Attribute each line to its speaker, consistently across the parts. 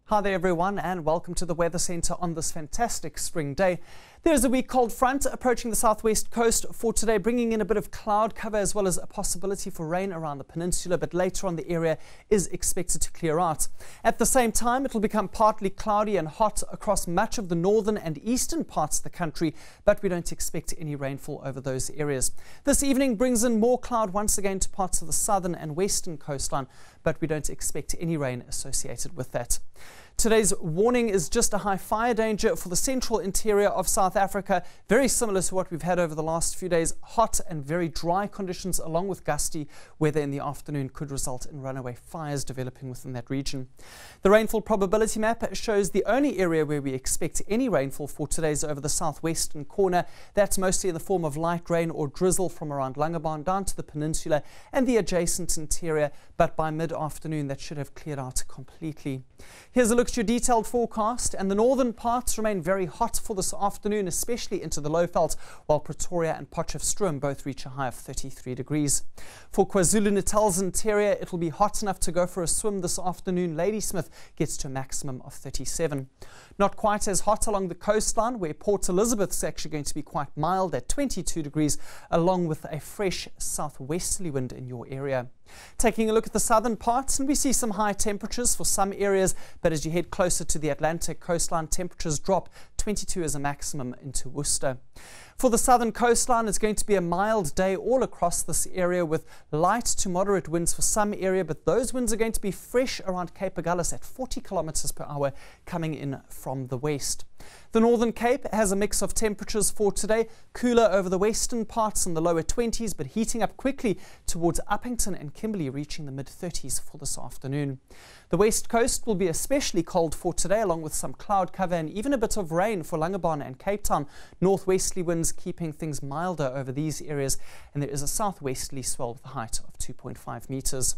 Speaker 1: Hi there everyone and welcome to the Weather Centre on this fantastic spring day. There's a weak cold front approaching the southwest coast for today, bringing in a bit of cloud cover as well as a possibility for rain around the peninsula, but later on the area is expected to clear out. At the same time, it will become partly cloudy and hot across much of the northern and eastern parts of the country, but we don't expect any rainfall over those areas. This evening brings in more cloud once again to parts of the southern and western coastline, but we don't expect any rain associated with that. Today's warning is just a high fire danger for the central interior of South Africa, very similar to what we've had over the last few days. Hot and very dry conditions along with gusty weather in the afternoon could result in runaway fires developing within that region. The rainfall probability map shows the only area where we expect any rainfall for today is over the southwestern corner. That's mostly in the form of light rain or drizzle from around Langebaan down to the peninsula and the adjacent interior, but by mid-afternoon that should have cleared out completely. Here's a look at your detailed forecast, and the northern parts remain very hot for this afternoon, especially into the Lowveld, while Pretoria and Potchefstroom both reach a high of 33 degrees. For KwaZulu-Natal's interior, it will be hot enough to go for a swim this afternoon. Ladysmith gets to a maximum of 37. Not quite as hot along the coastline, where Port Elizabeth's actually going to be quite mild at 22 degrees, along with a fresh southwesterly wind in your area. Taking a look at the southern parts, and we see some high temperatures for some areas, but as you head closer to the Atlantic coastline, temperatures drop. 22 as a maximum into Worcester. For the southern coastline, it's going to be a mild day all across this area with light to moderate winds for some area, but those winds are going to be fresh around Cape Agulhas at 40 kilometers per hour coming in from the west. The Northern Cape has a mix of temperatures for today, cooler over the western parts in the lower 20s, but heating up quickly towards Uppington and Kimberley, reaching the mid-30s for this afternoon. The west coast will be especially cold for today, along with some cloud cover and even a bit of rain for Langebaan and Cape Town. Northwesterly winds keeping things milder over these areas, and there is a southwesterly swell with a height of 2.5 meters.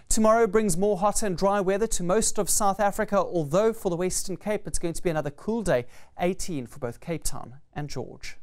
Speaker 1: Tomorrow brings more hot and dry weather to most of South Africa, although for the Western Cape it's going to be another cool day, 18 for both Cape Town and George.